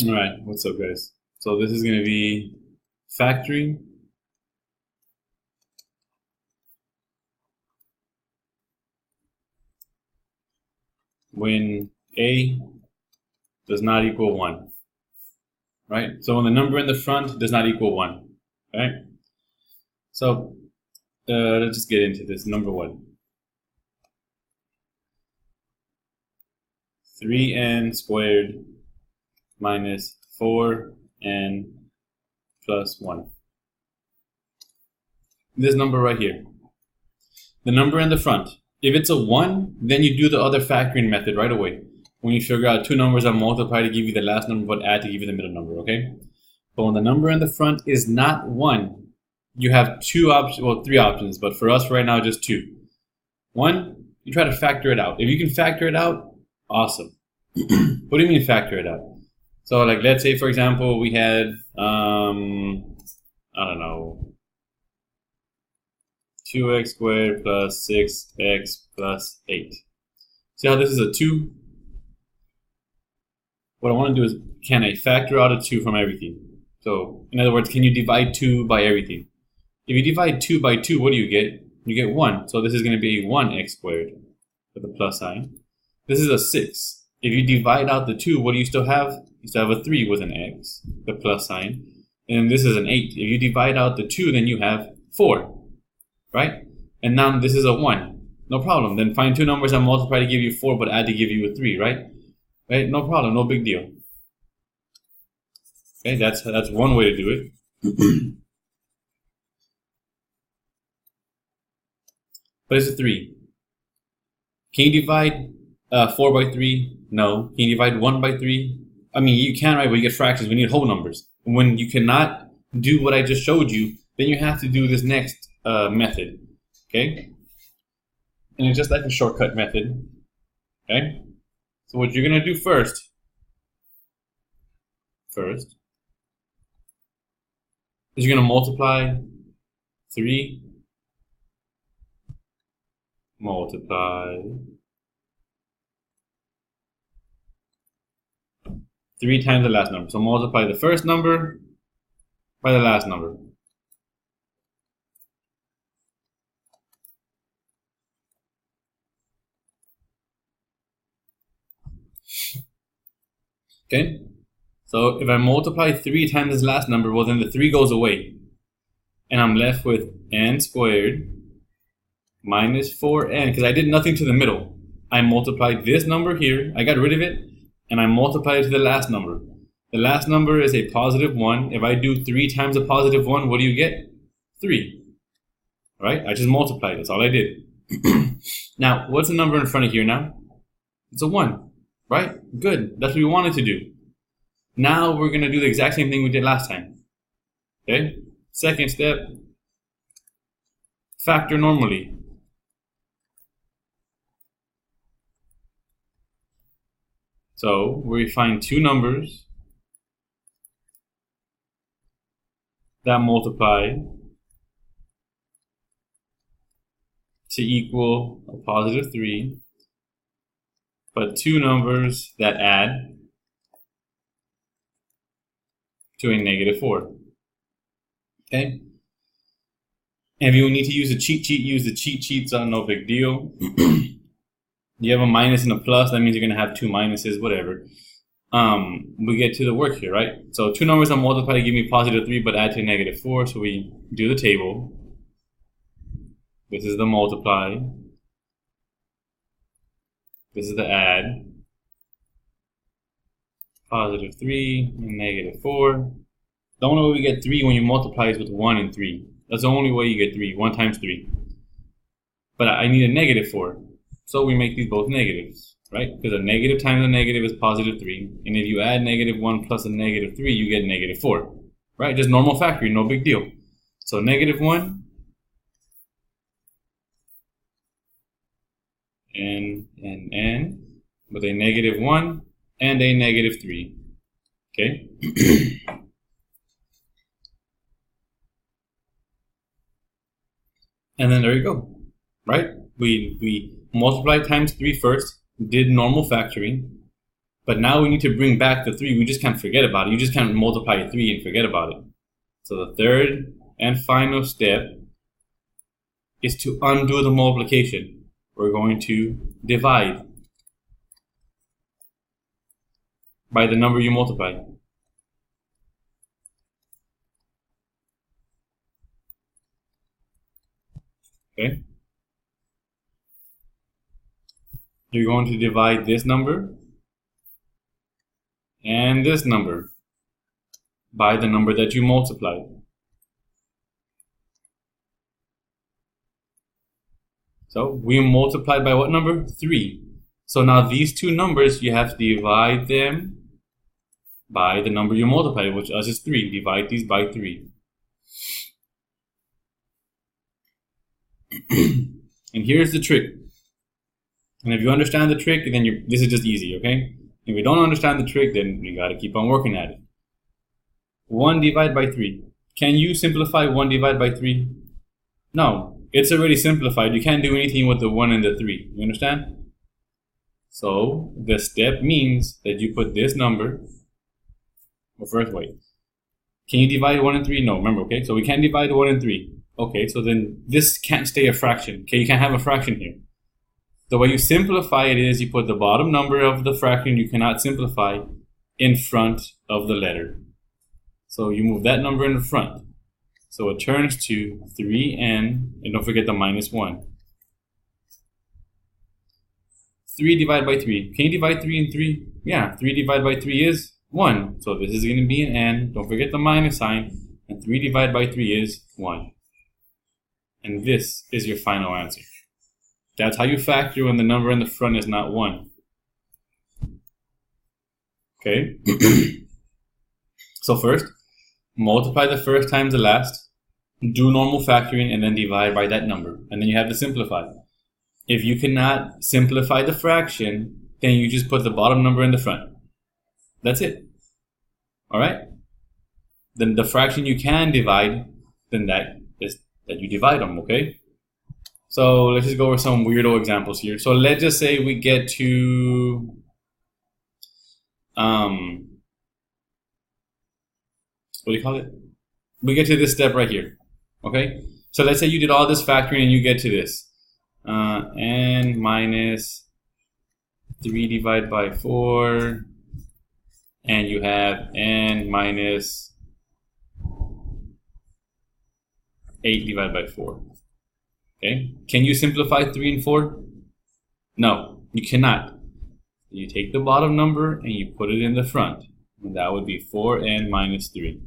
All right, what's up, guys? So this is going to be factoring when a does not equal 1, right? So when the number in the front does not equal 1, right? So let's just get into this. Number 1. 3n squared minus 4n plus 1. This number right here. The number in the front. If it's a 1, then you do the other factoring method right away. When you figure out two numbers that multiply to give you the last number but add to give you the middle number, okay? But when the number in the front is not 1, you have two options, well, 3 options, but for us right now, just 2. 1, you try to factor it out. If you can factor it out, awesome. What do you mean factor it out? So like, let's say, for example, we had, I don't know, 2x squared plus 6x plus 8. See how this is a 2? What I want to do is, can I factor out a 2 from everything? So, in other words, can you divide 2 by everything? If you divide 2 by 2, what do you get? You get 1. So this is going to be 1x squared with a plus sign. This is a 6. If you divide out the 2, what do you still have? You still have a 3 with an x, the plus sign. And this is an 8. If you divide out the 2, then you have 4. Right? And now this is a 1. No problem. Then find two numbers that multiply to give you 4 but add to give you a 3, right? Right? No problem. No big deal. Okay, that's one way to do it. But it's a 3. Can you divide 4 by 3? No. Can you divide 1 by 3? I mean, you can, right? But you get fractions. We need whole numbers. When you cannot do what I just showed you, then you have to do this next method. Okay? And it's just like a shortcut method. Okay? So what you're going to do first is you're going to multiply 3 multiply 3 times the last number. So multiply the first number by the last number. Okay? So if I multiply 3 times this last number, well then the 3 goes away. And I'm left with n squared minus 4n, because I did nothing to the middle. I multiplied this number here, I got rid of it, and I multiplied it to the last number. The last number is a positive 1. If I do 3 times a positive 1, what do you get? 3. Right? I just multiplied. That's all I did. Now, what's the number in front of here now? It's a 1. Right? Good. That's what we wanted to do. Now we're going to do the exact same thing we did last time. Okay? Second step, factor normally. So we find two numbers that multiply to equal a positive 3, but two numbers that add to a negative 4. Okay? And if you need to use a cheat sheet, use the cheat sheet, so no big deal. You have a minus and a plus, that means you're going to have two minuses, whatever. We get to the work here, right? So two numbers that multiply to give me positive 3 but add to negative 4, so we do the table. This is the multiply. This is the add. Positive 3 and negative 4. The only way we get 3 when you multiply is with 1 and 3. That's the only way you get 3, 1 times 3. But I need a negative 4. So we make these both negatives, right? Because a negative times a negative is positive 3. And if you add negative 1 plus a negative 3, you get negative 4. Right? Just normal factoring, no big deal. So negative 1 and with a negative 1 and a negative 3. Okay? And then there you go, right? We multiplied times 3 first, did normal factoring, But now we need to bring back the 3. We just can't forget about it. You just can't multiply 3 and forget about it. So the third and final step is to undo the multiplication. We're going to divide by the number you multiply. Okay? You're going to divide this number and this number by the number that you multiplied. So we multiplied by what number? 3. So now these two numbers, you have to divide them by the number you multiplied, which us is 3. Divide these by 3. And here's the trick. And if you understand the trick, then this is just easy, okay? If you don't understand the trick, then you got to keep on working at it. 1 divided by 3. Can you simplify 1 divided by 3? No, it's already simplified. You can't do anything with the 1 and the 3. You understand? So the step means that you put this number. Well, first, wait. Can you divide 1 and 3? No, remember, okay? So we can't divide 1 and 3. Okay, so then this can't stay a fraction. Okay, you can't have a fraction here. The way you simplify it is you put the bottom number of the fraction you cannot simplify in front of the letter. So you move that number in the front. So it turns to 3n, and don't forget the minus 1. 3 divided by 3. Can you divide 3 and 3? Yeah, 3 divided by 3 is 1. So this is going to be an n. Don't forget the minus sign. And 3 divided by 3 is 1. And this is your final answer. That's how you factor when the number in the front is not 1. Okay? So first, multiply the first times the last, do normal factoring, and then divide by that number. And then you have to simplify. If you cannot simplify the fraction, then you just put the bottom number in the front. That's it. Alright? Then the fraction you can divide, then that is that you divide them, okay? So let's just go over some weirdo examples here. So let's just say we get to what do you call it? We get to this step right here, okay? So let's say you did all this factoring and you get to this. N minus 3 divided by 4, and you have n minus 8 divided by 4. Okay, can you simplify 3 and 4? No, you cannot. You take the bottom number and you put it in the front, and that would be 4n minus 3.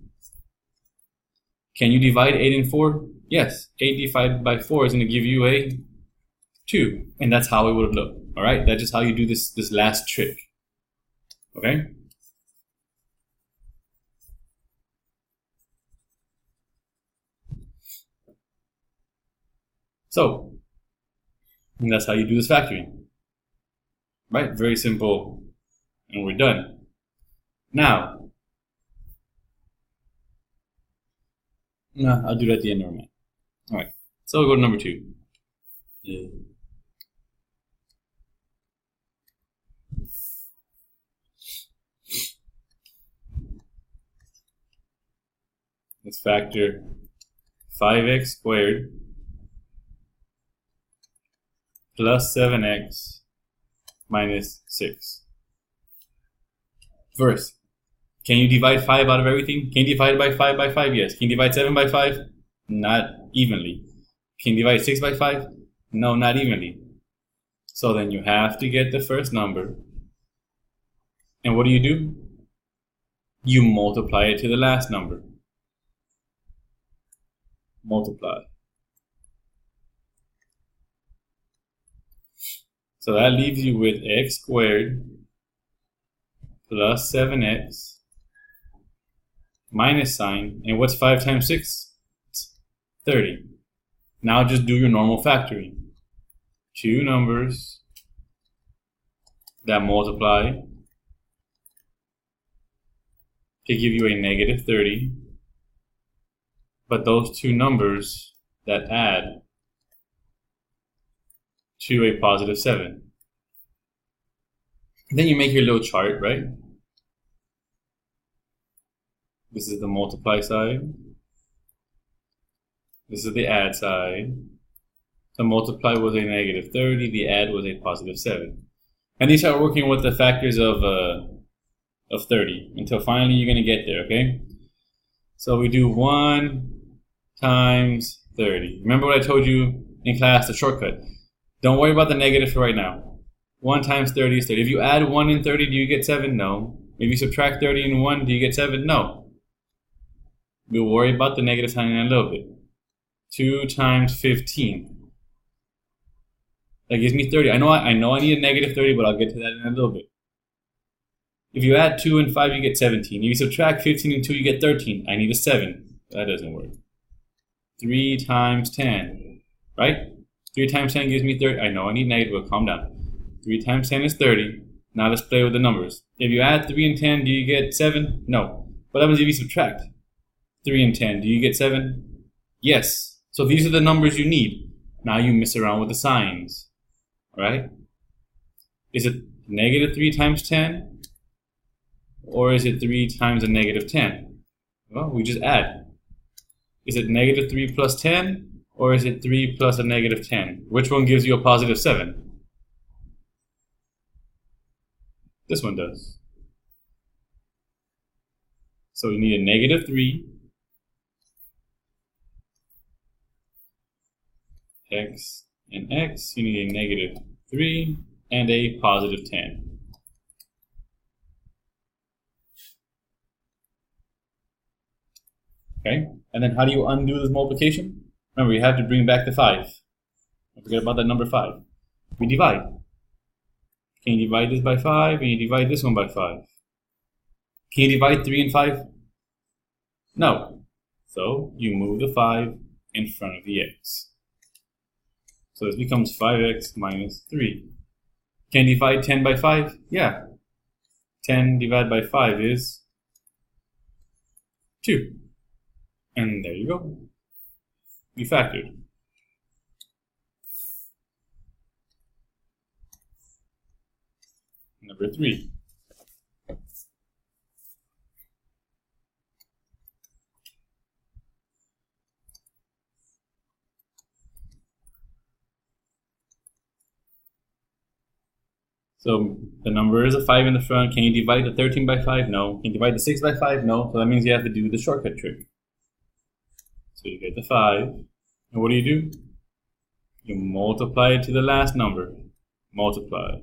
Can you divide 8 and 4? Yes, 8 divided by 4 is going to give you a 2, and that's how it would look. All right, that's just how you do this last trick. Okay. So, and that's how you do this factoring. Right? Very simple, and we're done. Now, no, I'll do that at the end. Never mind. All right. So we'll go to number 2. Let's factor 5x squared plus 7x minus 6. First, can you divide 5 out of everything? Can you divide by 5? Yes. Can you divide 7 by 5? Not evenly. Can you divide 6 by 5? No, not evenly. So then you have to get the first number. And what do? You multiply it to the last number. Multiply. So that leaves you with x squared plus 7x minus sign. And what's 5 times 6? It's 30. Now just do your normal factoring. Two numbers that multiply to give you a negative 30. But those two numbers that add to a positive 7. Then you make your little chart, right? This is the multiply side. This is the add side. The multiply was a negative 30. The add was a positive 7. And you start working with the factors of 30 until finally you're going to get there, okay? So we do 1 times 30. Remember what I told you in class, the shortcut. Don't worry about the negative for right now. 1 times 30 is 30. If you add 1 and 30, do you get 7? No. If you subtract 30 and 1, do you get 7? No. We'll worry about the negative sign in a little bit. 2 times 15. That gives me 30. I know I need a negative 30, but I'll get to that in a little bit. If you add 2 and 5, you get 17. If you subtract 15 and 2, you get 13. I need a 7. That doesn't work. 3 times 10, right? 3 times 10 gives me 30. I know I need negative, but calm down. 3 times 10 is 30. Now let's play with the numbers. If you add 3 and 10, do you get 7? No. What happens if you subtract 3 and 10? Do you get 7? Yes. So these are the numbers you need. Now you mess around with the signs. Right? Is it negative 3 times 10? Or is it 3 times a negative 10? Well, we just add. Is it negative 3 plus 10? Or is it 3 plus a negative 10? Which one gives you a positive 7? This one does. So we need a negative 3. X and X, you need a negative 3 and a positive 10. Okay, and then how do you undo this multiplication? Remember, you have to bring back the 5. Don't forget about that number 5. We divide. Can you divide this by 5 and you divide this one by 5? Can you divide 3 and 5? No. So you move the 5 in front of the X. So this becomes 5x minus 3. Can you divide 10 by 5? Yeah. 10 divided by 5 is 2. And there you go. You factored. Number 3. So the number is a 5 in the front. Can you divide the 13 by 5? No. Can you divide the 6 by 5? No. So that means you have to do the shortcut trick. So you get the 5. And what do? You multiply it to the last number. Multiply.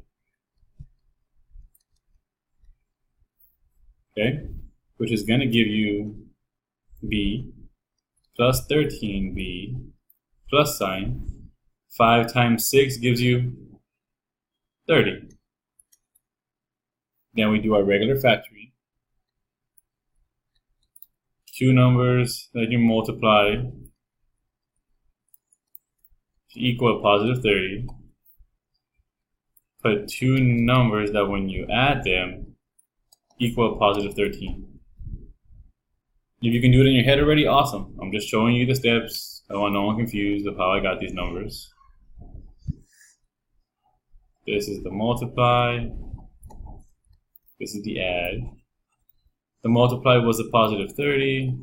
Okay? Which is going to give you b plus 13b plus sign. 5 times 6 gives you 30. Then we do our regular factory. 2 numbers that you multiply to equal a positive 30. Put 2 numbers that when you add them equal a positive 13. If you can do it in your head already, awesome. I'm just showing you the steps. I don't want no one confused of how I got these numbers. This is the multiply. This is the add. The multiply was the positive 30.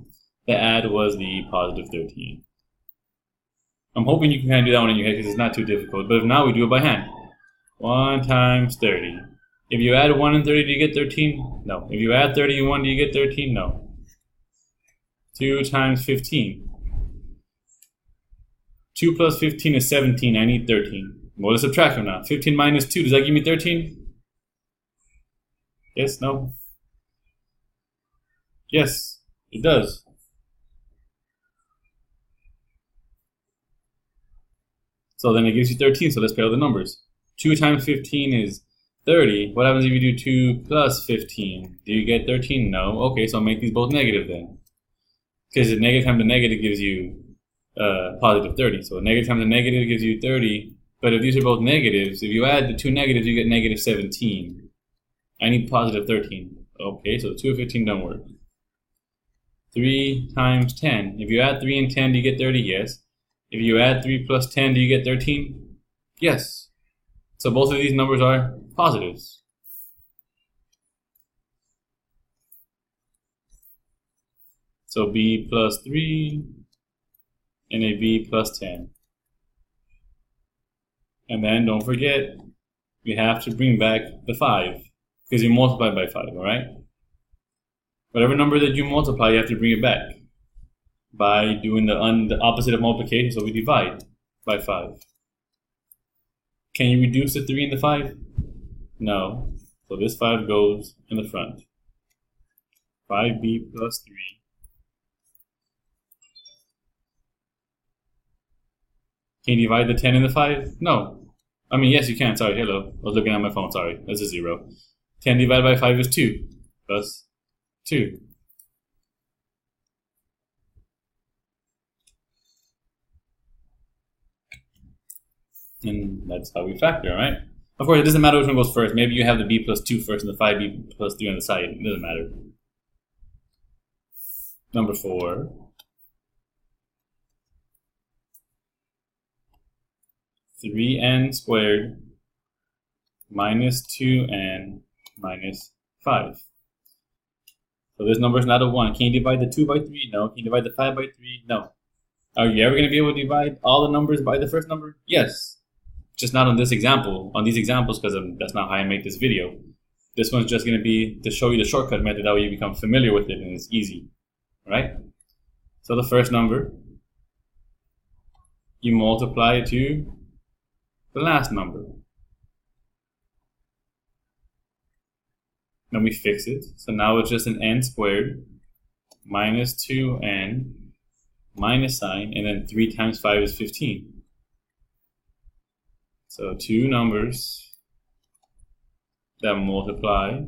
The add was the positive 13. I'm hoping you can kind of do that one in your head because it's not too difficult. But if not, we do it by hand. 1 times 30. If you add 1 and 30, do you get 13? No. If you add 30 and 1, do you get 13? No. 2 times 15. 2 plus 15 is 17. I need 13. Well, let's subtract them now. 15 minus 2. Does that give me 13? Yes? No? Yes, it does. So then it gives you 13. So let's play all the numbers. 2 times 15 is 30. What happens if you do 2 plus 15? Do you get 13? No. Okay, so I'll make these both negative then. Because the negative times the negative gives you positive 30. So a negative times a negative gives you 30. But if these are both negatives, if you add the 2 negatives, you get negative 17. I need positive 13. Okay, so 2 and 15 don't work. 3 times 10. If you add 3 and 10, do you get 30? Yes. If you add 3 plus 10, do you get 13? Yes. So both of these numbers are positives. So b plus 3 and a b plus 10. And then don't forget, we have to bring back the 5 because you multiplied by 5, all right? Whatever number that you multiply, you have to bring it back by doing the opposite of multiplication, so we divide by 5. Can you reduce the 3 and the 5? No. So this 5 goes in the front. 5b plus 3. Can you divide the 10 and the 5? No. I mean, yes, you can. Sorry, hello. I was looking at my phone. Sorry. That's a 0. 10 divided by 5 is 2. Plus 2. And that's how we factor, right? Of course, it doesn't matter which one goes first. Maybe you have the b plus 2 first and the 5b plus 3 on the side. It doesn't matter. Number 4. 3n squared minus 2n minus 5. So this number is not a 1. Can you divide the 2 by 3? No. Can you divide the 5 by 3? No. Are you ever going to be able to divide all the numbers by the first number? Yes. Just not on this example, on these examples, because that's not how I make this video. This one's just going to be to show you the shortcut method, that way you become familiar with it and it's easy, right? So the first number, you multiply it to the last number. Then we fix it. So now it's just an n squared minus 2n minus sign, and then 3 times 5 is 15. So two numbers that multiply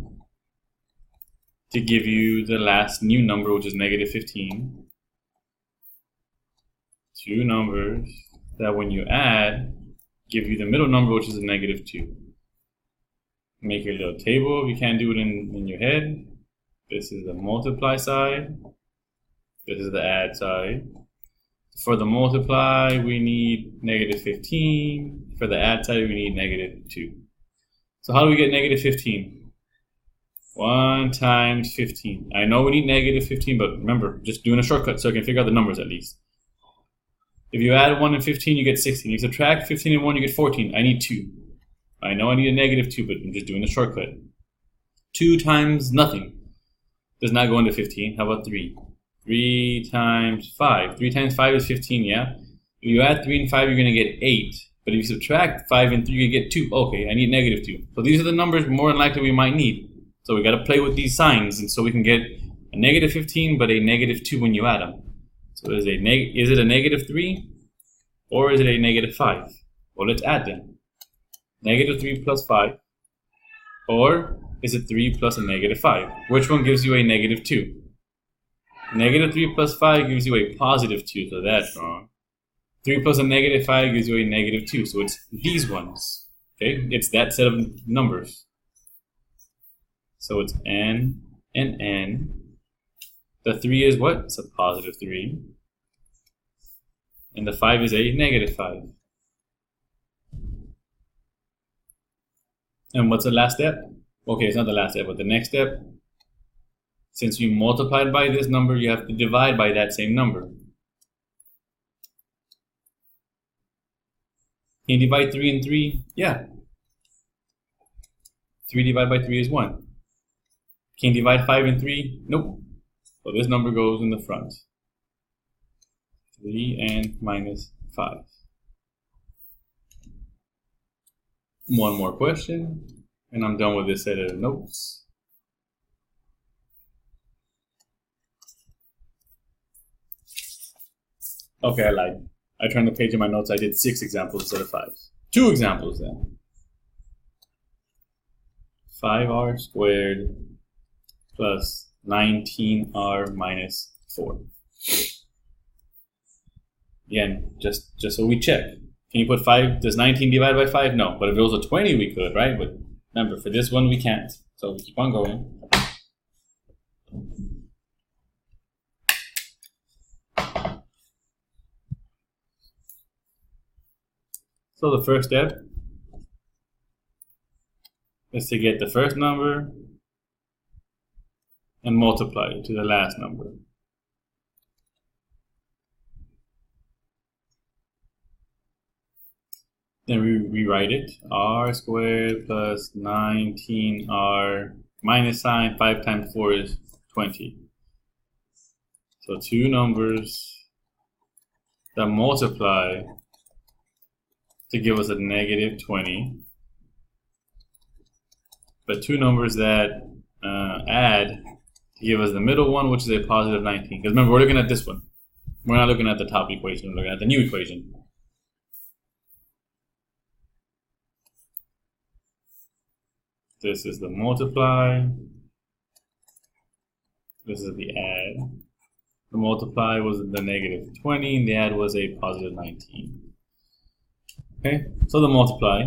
to give you the last new number, which is negative 15. Two numbers that when you add, give you the middle number, which is a negative 2. Make your little table if you can't do it in your head. This is the multiply side. This is the add side. For the multiply, we need negative 15. For the add side, we need negative 2. So how do we get negative 15? 1 times 15. I know we need negative 15, but remember, just doing a shortcut so I can figure out the numbers at least. If you add 1 and 15, you get 16. You subtract 15 and 1, you get 14. I need 2. I know I need a negative 2, but I'm just doing a shortcut. 2 times nothing does not go into 15. How about 3? 3 times 5. 3 times 5 is 15, yeah? If you add 3 and 5, you're going to get 8. But if you subtract 5 and 3, you get 2. Okay, I need negative 2. So these are the numbers more than likely we might need. So we got to play with these signs, and so we can get a negative 15, but a negative 2 when you add them. So is it a negative 3, or is it a negative 5? Well, let's add them. Negative 3 plus 5, or is it 3 plus a negative 5? Which one gives you a negative 2? Negative 3 plus 5 gives you a positive 2, so that's wrong. 3 plus a negative 5 gives you a negative 2, so it's these ones. Okay, it's that set of numbers. So it's n and n. The 3 is what? It's a positive 3. And the 5 is a negative 5. And what's the last step? Okay, it's not the last step, but the next step. Since you multiplied by this number, you have to divide by that same number. Can you divide 3 and 3? Yeah. 3 divided by 3 is 1. Can you divide 5 and 3? Nope. So this number goes in the front. 3n minus 5. One more question, and I'm done with this set of notes. Okay, I lied. I turned the page in my notes. I did 6 examples instead of 5. 2 examples then. 5r squared plus 19r minus 4. Again, just so we check. Can you put 5? Does 19 divide by 5? No. But if it was a 20, we could, right? But remember, for this one, we can't. So we keep on going. So the first step is to get the first number and multiply it to the last number. Then we rewrite it. R squared plus 19R minus sign 5 times 4 is 20. So two numbers that multiply to give us a negative 20, but two numbers that add to give us the middle one, which is a positive 19. Because remember, we're looking at this one. We're not looking at the top equation, we're looking at the new equation. This is the multiply. This is the add. The multiply was the negative 20, and the add was a positive 19. Okay, so the multiply.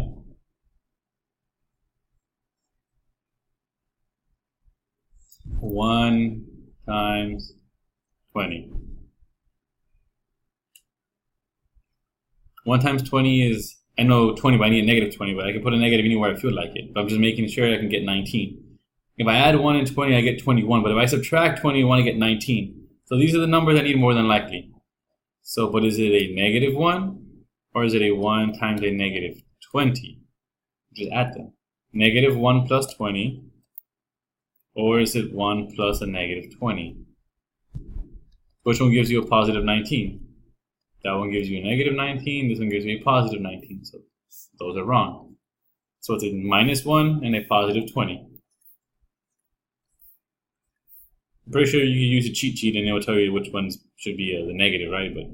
One times 20. 1 times 20 is, I know 20, but I need a negative 20, but I can put a negative anywhere I feel like it. But I'm just making sure I can get 19. If I add 1 and 20, I get 21. But if I subtract 20, I want to get 19. So these are the numbers I need more than likely. So, but is it a negative 1? Or is it a 1 times a negative 20? Just add them. Negative 1 plus 20. Or is it 1 plus a negative 20? Which one gives you a positive 19? That one gives you a negative 19. This one gives you a positive 19. So those are wrong. So it's a minus 1 and a positive 20. I'm pretty sure you can use a cheat sheet and it will tell you which ones should be the negative, right? But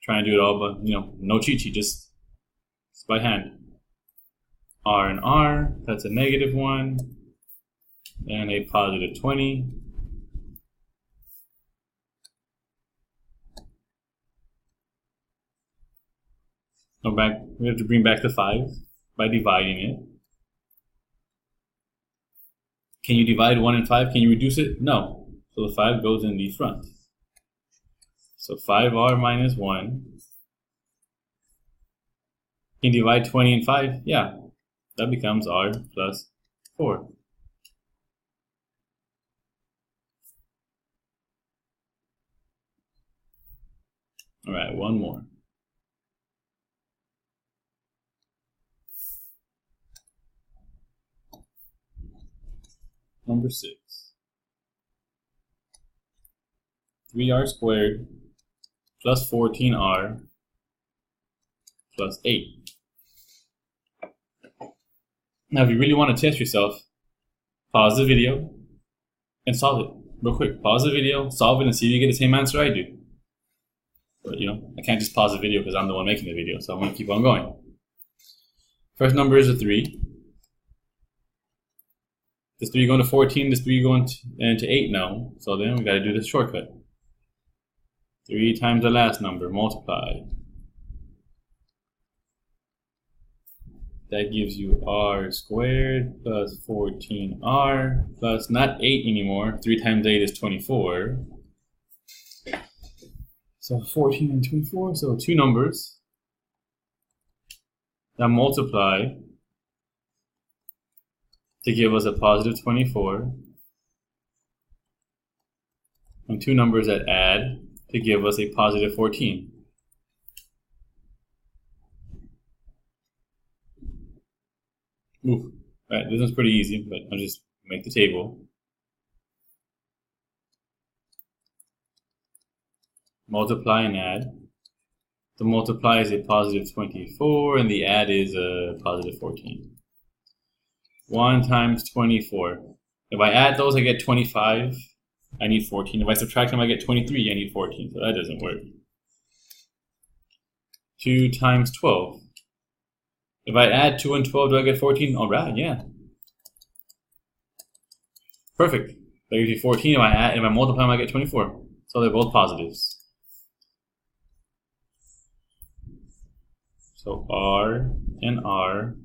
try and do it all, but no cheat sheet, just by hand. R and R, that's a negative 1 and a positive 20. We have to bring back the 5 by dividing it. Can you divide 1 and 5? Can you reduce it? No. So the 5 goes in the front. So 5R minus 1. Can you divide 20 and 5? Yeah. That becomes R plus 4. Alright, one more. Number 6. 3R squared plus 14R plus 8. Now, if you really want to test yourself, pause the video and solve it real quick. Pause the video, solve it, and see if you get the same answer I do. But I can't just pause the video because I'm the one making the video, so I'm going to keep on going. First number is a 3. This 3 going to 14, this 3 going to 8 now. So then we got to do this shortcut. 3 times the last number, multiply. That gives you R squared plus 14R plus not 8 anymore. 3 times 8 is 24. So 14 and 24, so two numbers that multiply to give us a positive 24, and two numbers that add to give us a positive 14. Oof. Alright, this one's pretty easy, but I'll just make the table. Multiply and add. The multiply is a positive 24, and the add is a positive 14. 1 times 24. If I add those, I get 25. I need 14. If I subtract them, I get 23. I need 14, so that doesn't work. 2 times 12. If I add 2 and 12, do I get 14? All right, yeah. Perfect. That gives you 14. If I multiply them, I get 24. So they're both positives. So R and R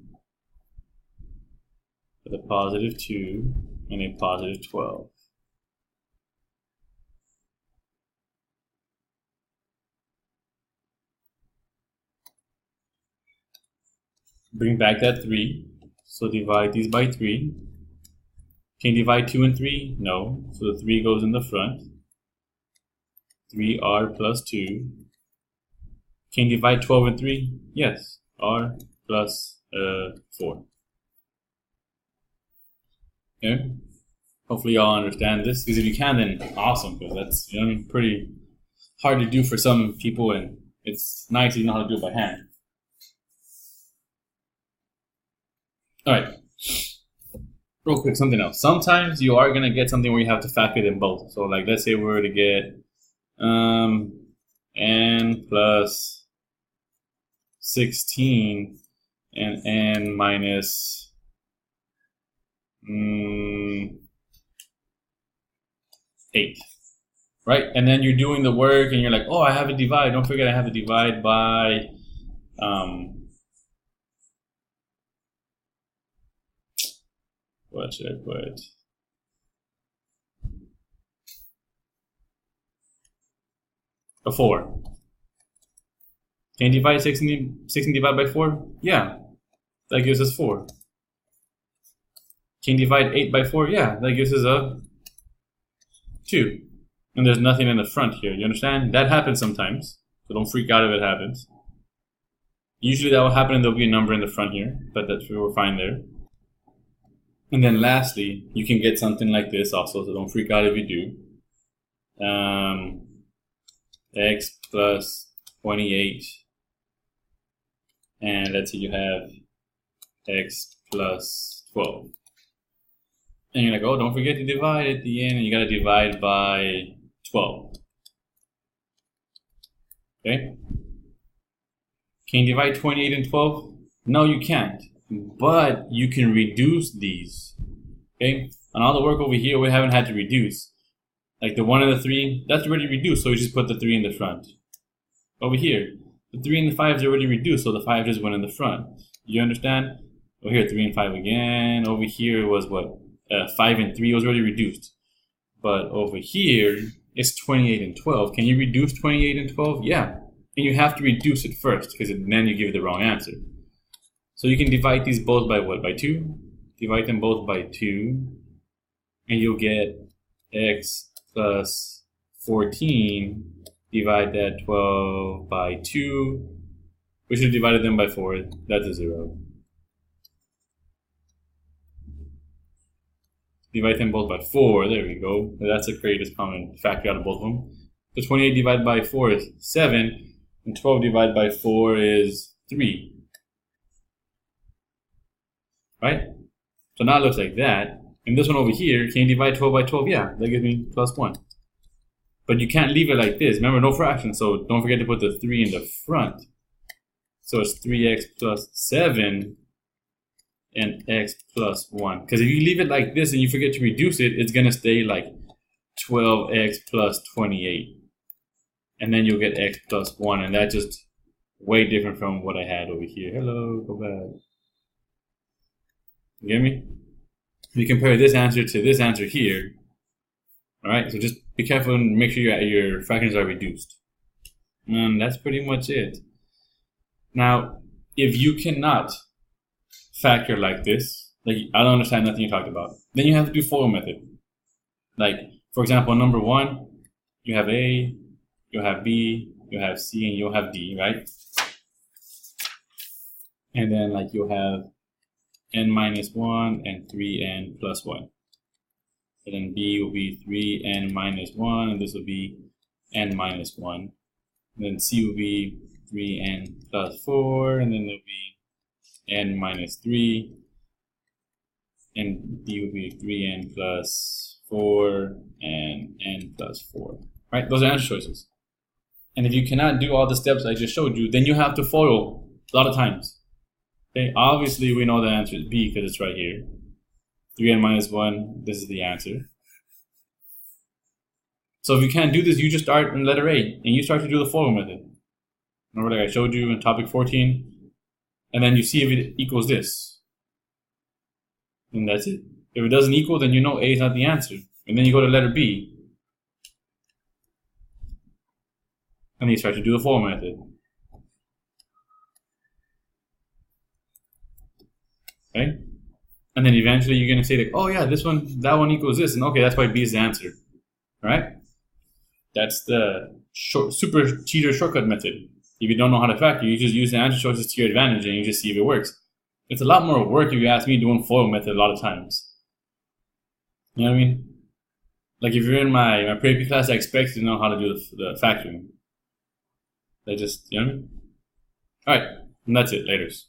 with a positive 2 and a positive 12. Bring back that 3. So divide these by 3. Can you divide 2 and 3? No. So the 3 goes in the front. 3R plus 2. Can you divide 12 and 3? Yes. R plus 4. Okay. Hopefully y'all understand this, because if you can, then awesome, because that's pretty hard to do for some people, and it's nice if you know how to do it by hand. All right. Real quick, something else. Sometimes you are gonna get something where you have to factor them both. So, like, let's say we were to get n plus 16 and n minus 8, right? And then you're doing the work, and you're like, oh, I have to divide. Don't forget, I have to divide by what should I put? A 4. Can you divide 16 divided by 4? Yeah, that gives us 4. Can you divide 8 by 4? Yeah, that gives us a 2. And there's nothing in the front here. You understand? That happens sometimes, so don't freak out if it happens. Usually that will happen and there'll be a number in the front here, but we're fine there. And then lastly, you can get something like this also, so don't freak out if you do. X plus 28, and let's say you have x plus 12. And you're like, oh, don't forget to divide at the end, and you gotta divide by 12. Okay? Can you divide 28 and 12? No, you can't. But you can reduce these. Okay? On all the work over here, we haven't had to reduce. Like the 1 and the 3, that's already reduced, so we just put the 3 in the front. Over here, the 3 and the 5 is already reduced, so the 5 just went in the front. You understand? Over here, 3 and 5 again. Over here was what? 5 and 3 was already reduced. But over here, it's 28 and 12. Can you reduce 28 and 12? Yeah. And you have to reduce it first, because then you give the wrong answer. So you can divide these both by what? By 2? Divide them both by 2. And you'll get x plus 14. Divide that 12 by 2. We should have divided them by 4. That's a 0. Divide them both by 4. There we go. That's the greatest common factor out of both of them. So 28 divided by 4 is 7. And 12 divided by 4 is 3. Right? So now it looks like that. And this one over here, can you divide 12 by 12? Yeah, that gives me plus 1. But you can't leave it like this. Remember, no fraction, so don't forget to put the 3 in the front. So it's 3x plus 7 and x plus 1. Because if you leave it like this and you forget to reduce it, it's going to stay like 12x plus 28. And then you'll get x plus 1, and that's just way different from what I had over here. Hello, go back. You get me? You compare this answer to this answer here. Alright, so just be careful and make sure your fractions are reduced. And that's pretty much it. Now, if you cannot factor like this, like I don't understand nothing you talked about, then you have to do FOIL method. Like, for example, number 1, you have A, you'll have B, you'll have C, and you'll have D, right? And then like you'll have n minus 1 and 3n plus 1. And then B will be 3n minus 1, and this will be n minus 1. And then C will be 3n plus 4, and then there'll be n minus 3. And D will be 3n plus 4 and n plus 4. Right? Those are answer choices. And if you cannot do all the steps I just showed you, then you have to FOIL a lot of times. Okay, obviously we know the answer is B because it's right here. 3n minus 1, this is the answer. So if you can't do this, you just start in letter A, and you start to do the FOIL method. Remember, like I showed you in topic 14, and then you see if it equals this. And that's it. If it doesn't equal, then you know A is not the answer. And then you go to letter B, and you start to do the FOIL method. Okay? And then eventually you're going to say like, oh yeah, this one, that one equals this, and okay, that's why B is the answer. Alright? That's the super cheater shortcut method. If you don't know how to factor, you just use the answer choices to your advantage and you just see if it works. It's a lot more work if you ask me doing FOIL method a lot of times. You know what I mean? Like if you're in my pre-AP class, I expect you to know how to do the factoring. They just, you know what I mean? Alright, and that's it. Laters.